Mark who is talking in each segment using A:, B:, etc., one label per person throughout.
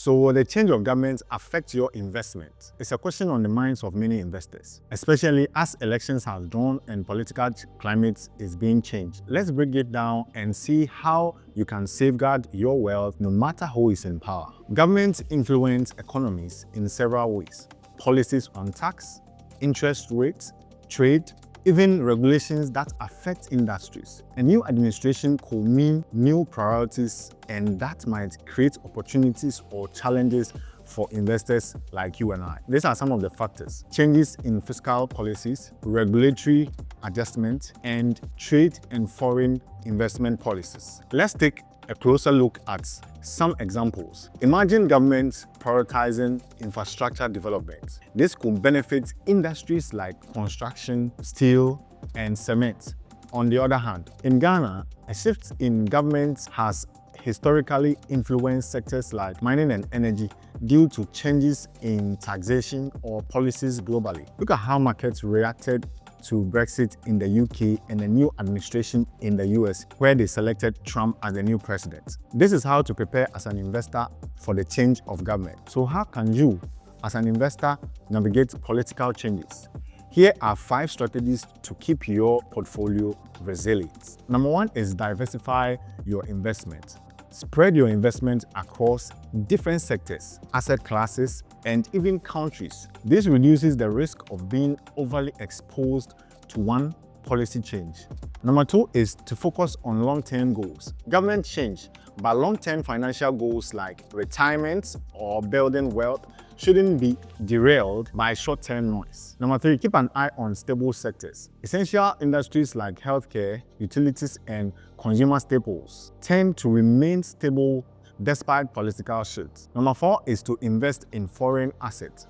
A: So will the change of government affect your investment? It's a question on the minds of many investors, especially as elections have drawn and political climate is being changed. Let's break it down and see how you can safeguard your wealth no matter who is in power. Governments influence economies in several ways. Policies on tax, interest rates, trade, even regulations that affect industries. A new administration could mean new priorities, and that might create opportunities or challenges for investors like you and I. These are some of the factors: changes in fiscal policies, regulatory adjustment, and trade and foreign investment policies. Let's take a closer look at some examples. Imagine governments prioritizing infrastructure development. This could benefit industries like construction, steel, and cement. On the other hand, in Ghana, a shift in government has historically influenced sectors like mining and energy due to changes in taxation or policies globally. Look at how markets reacted to Brexit in the UK and a new administration in the US, where they selected Trump as the new president. This is how to prepare as an investor for the change of government. So how can you, as an investor, navigate political changes? Here are 5 strategies to keep your portfolio resilient. Number 1 is diversify your investment. Spread your investment across different sectors, asset classes, and even countries. This reduces the risk of being overly exposed to one policy change. Number 2 is to focus on long-term goals. Government change, but long-term financial goals like retirement or building wealth shouldn't be derailed by short-term noise. Number 3, keep an eye on stable sectors. Essential industries like healthcare, utilities, and consumer staples tend to remain stable despite political shifts. Number 4 is to invest in foreign assets.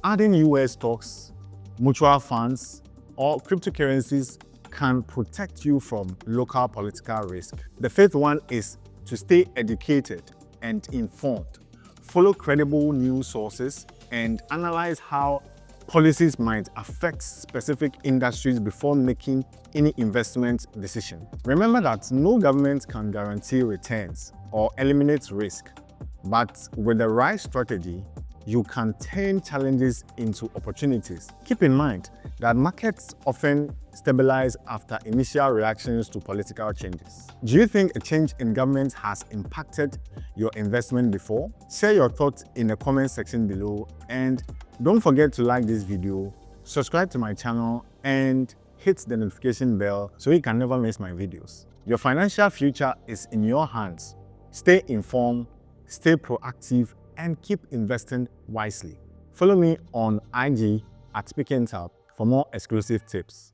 A: Adding US stocks, mutual funds, or cryptocurrencies can protect you from local political risk. The 5th one is to stay educated and informed. Follow credible news sources and analyze how policies might affect specific industries before making any investment decision. Remember that no government can guarantee returns or eliminate risk, but with the right strategy, you can turn challenges into opportunities. Keep in mind that markets often stabilize after initial reactions to political changes. Do you think a change in government has impacted your investment before? Share your thoughts in the comment section below, and don't forget to like this video, subscribe to my channel, and hit the notification bell so you can never miss my videos. Your financial future is in your hands. Stay informed, stay proactive, and keep investing wisely. Follow me on IG @PickandTap for more exclusive tips.